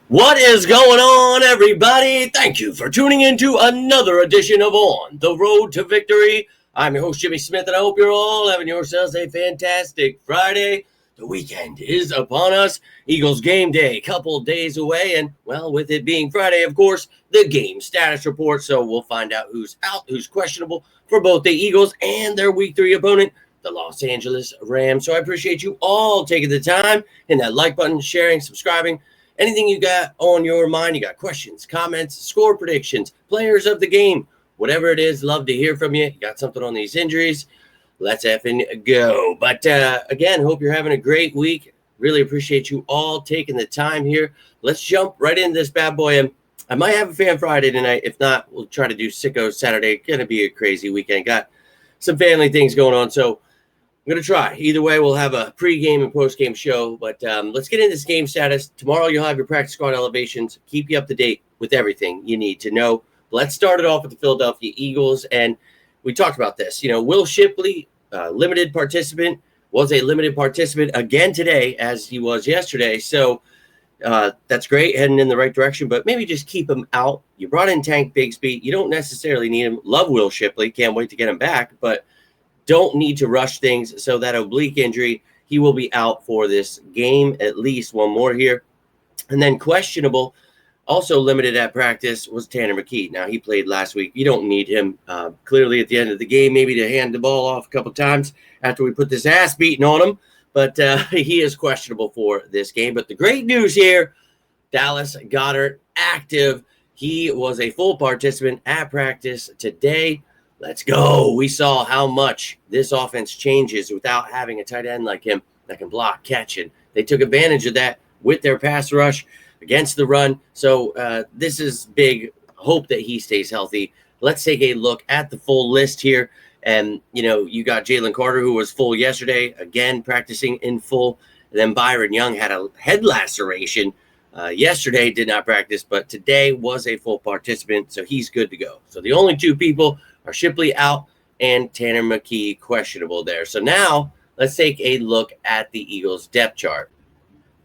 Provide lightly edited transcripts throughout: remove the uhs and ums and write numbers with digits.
What is going on, everybody? Thank you for tuning in to another edition of On the Road to Victory. I'm your host, Jimmy Smith, and I hope you're all having yourselves a fantastic Friday. The weekend is upon us. Eagles game day, a couple days away, and, well, with it being Friday, of course, the game status report. So we'll find out who's out, who's questionable for both the Eagles and their Week 3 opponent, the Los Angeles Rams. So I appreciate you all taking the time, hitting that like button, sharing, subscribing. Anything you got on your mind, you got questions, comments, score predictions, players of the game, whatever it is, love to hear from you. You got something on these injuries, let's effing go. But again, hope you're having a great week. Really appreciate you all taking the time here. Let's jump right into this bad boy. And I might have a Fan Friday tonight. If not, we'll try to do Sicko Saturday. Going to be a crazy weekend. Got some family things going on, so I'm going to try. Either way, we'll have a pregame and postgame show, but let's get into this game status. Tomorrow, you'll have your practice squad elevations. Keep you up to date with everything you need to know. Let's start it off with the Philadelphia Eagles, and we talked about this. You know, Will Shipley, limited participant, was a limited participant again today, as he was yesterday, so that's great, heading in the right direction, but maybe just keep him out. You brought in Tank Bigsby. You don't necessarily need him. Love Will Shipley. Can't wait to get him back, but don't need to rush things. So that oblique injury, he will be out for this game, at least one more here. And then questionable, also limited at practice, was Tanner McKee. Now, he played last week. You don't need him clearly at the end of the game, maybe to hand the ball off a couple times after we put this ass beating on him. But he is questionable for this game. But the great news here, Dallas Goedert active. He was a full participant at practice today. Let's go. We saw how much this offense changes without having a tight end like him that can block, catch, and they took advantage of that with their pass rush against the run. So this is big. Hope that he stays healthy. Let's take a look at the full list here. And, you know, you got Jalen Carter, who was full yesterday, again, practicing in full. And then Byron Young had a head laceration yesterday, did not practice, but today was a full participant, so he's good to go. So the only two people are Shipley out and Tanner McKee questionable there. So now let's take a look at the Eagles depth chart.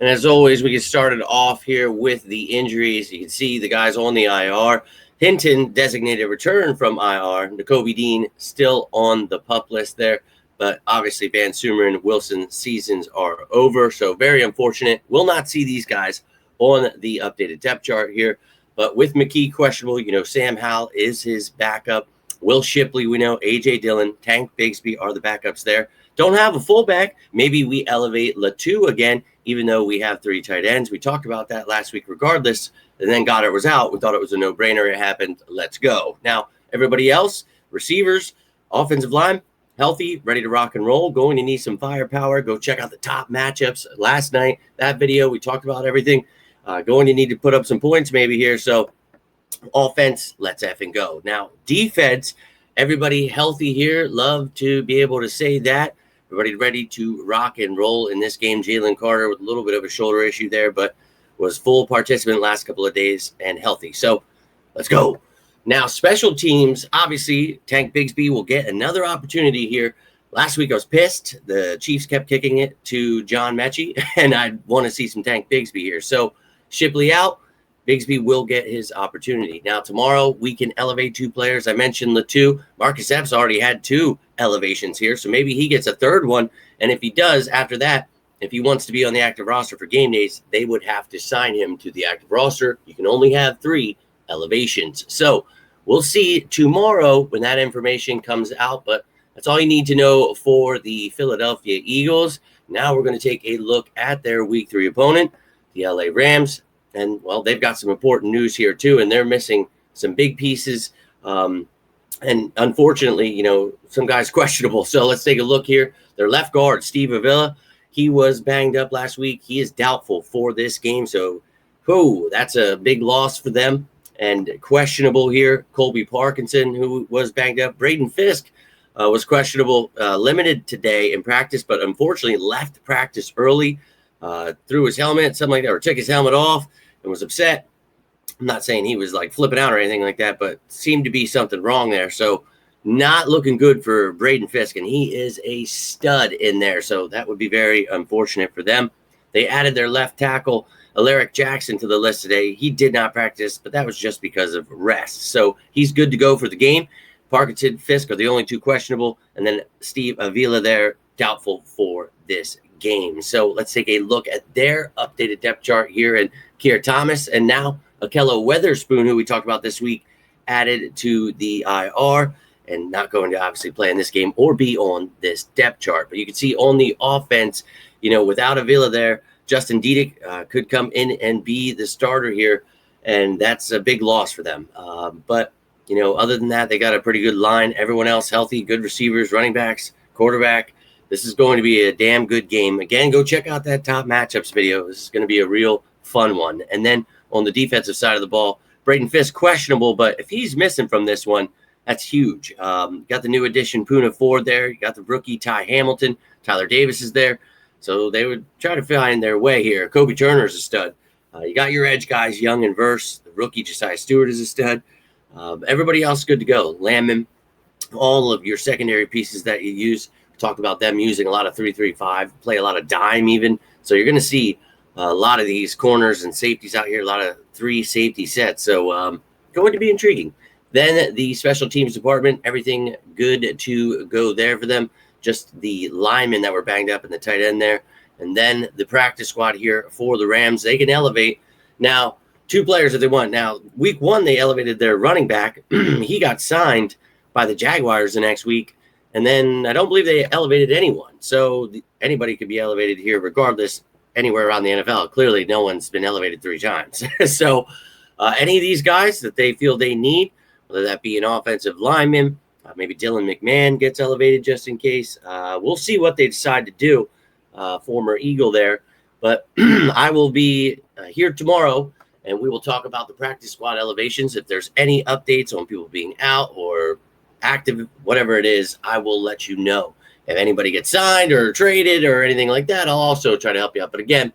And as always, we get started off here with the injuries. You can see the guys on the IR. Hinton, designated return from IR. Nakobe Dean still on the PUP list there. But obviously Van Sumer and Wilson seasons are over. So very unfortunate. Will not see these guys on the updated depth chart here. But with McKee questionable, you know, Sam Howell is his backup. Will Shipley, we know, A.J. Dillon, Tank Bigsby are the backups there. Don't have a fullback. Maybe we elevate Latu again, even though we have three tight ends. We talked about that last week regardless. And then Goedert was out. We thought it was a no-brainer. It happened. Let's go. Now, everybody else, receivers, offensive line, healthy, ready to rock and roll. Going to need some firepower. Go check out the top matchups last night. That video, we talked about everything. Going to need to put up some points maybe here. So, offense, let's effing go. Now, defense, everybody healthy here. Love to be able to say that. Everybody ready to rock and roll in this game. Jalen Carter with a little bit of a shoulder issue there, but was full participant last couple of days and healthy. So let's go. Now, special teams, obviously, Tank Bigsby will get another opportunity here. Last week I was pissed. The Chiefs kept kicking it to John Mechie, and I want to see some Tank Bigsby here. So Shipley out. Bigsby will get his opportunity. Now, tomorrow, we can elevate two players. I mentioned Latu. Marcus Epps already had two elevations here, so maybe he gets a third one. And if he does, after that, if he wants to be on the active roster for game days, they would have to sign him to the active roster. You can only have 3 elevations. So we'll see tomorrow when that information comes out, but that's all you need to know for the Philadelphia Eagles. Now we're going to take a look at their Week 3 opponent, the LA Rams. And, well, they've got some important news here, too, and they're missing some big pieces. And, unfortunately, you know, some guys questionable. So let's take a look here. Their left guard, Steve Avila, he was banged up last week. He is doubtful for this game. So, that's a big loss for them. And questionable here, Colby Parkinson, who was banged up. Braden Fiske was questionable, limited today in practice, but unfortunately left practice early, threw his helmet, something like that, or took his helmet off and was upset. I'm not saying he was like flipping out or anything like that, but seemed to be something wrong there. So not looking good for Braden Fiske, and he is a stud in there. So that would be very unfortunate for them. They added their left tackle, Alaric Jackson to the list today. He did not practice, but that was just because of rest. So he's good to go for the game. Parkinson, Fiske are the only two questionable, and then Steve Avila there, doubtful for this game. So let's take a look at their updated depth chart here. And Keir Thomas, and now Akello Weatherspoon, who we talked about this week, added to the IR and not going to obviously play in this game or be on this depth chart. But you can see on the offense, without Avila there, Justin Diedick could come in and be the starter here, and that's a big loss for them. But other than that, they got a pretty good line. Everyone else healthy, good receivers, running backs, quarterback. This is going to be a damn good game. Again, go check out that top matchups video. This is going to be a real fun one. And then on the defensive side of the ball, Braden Fiske, questionable, but if he's missing from this one, that's huge. Got the new addition, Poona Ford there. You got the rookie, Ty Hamilton. Tyler Davis is there. So they would try to find their way here. Kobe Turner's a stud. You got your edge guys, Young and Verse. The rookie, Josiah Stewart, is a stud. Everybody else good to go. Lamb, all of your secondary pieces that you use. We talked about them using a lot of 3-3-5, play a lot of dime even. So you're going to see a lot of these corners and safeties out here, a lot of 3 safety sets. So going to be intriguing. Then the special teams department, everything good to go there for them. Just the linemen that were banged up in the tight end there. And then the practice squad here for the Rams. They can elevate. Now, 2 players that they want. Now, week 1, they elevated their running back. He got signed by the Jaguars the next week. And then I don't believe they elevated anyone. So anybody could be elevated here regardless anywhere around the NFL. Clearly, no one's been elevated 3 times. So any of these guys that they feel they need, whether that be an offensive lineman, maybe Dylan McMahon gets elevated just in case. We'll see what they decide to do, former Eagle there. But I will be here tomorrow, and we will talk about the practice squad elevations. If there's any updates on people being out or active, whatever it is, I will let you know. If anybody gets signed or traded or anything like that, I'll also try to help you out. But again,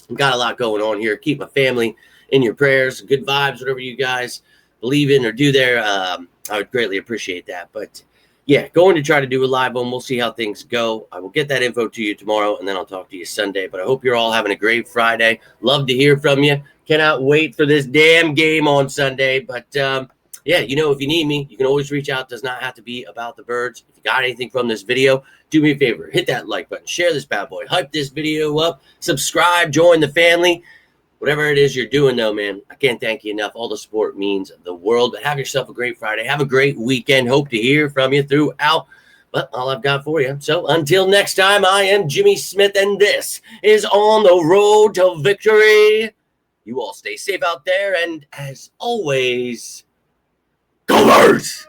I've got a lot going on here. Keep my family in your prayers, good vibes, whatever you guys believe in or do there. I would greatly appreciate that. But yeah, going to try to do a live one. We'll see how things go. I will get that info to you tomorrow, and then I'll talk to you Sunday. But I hope you're all having a great Friday. Love to hear from you. Cannot wait for this damn game on Sunday. But yeah, if you need me, you can always reach out. Does not have to be about the birds. If you got anything from this video, do me a favor. Hit that like button. Share this bad boy. Hype this video up. Subscribe. Join the family. Whatever it is you're doing, though, man, I can't thank you enough. All the support means the world. But have yourself a great Friday. Have a great weekend. Hope to hear from you throughout. But all I've got for you. So until next time, I am Jimmy Smith, and this is On the Road to Victory. You all stay safe out there. And as always, go Birds!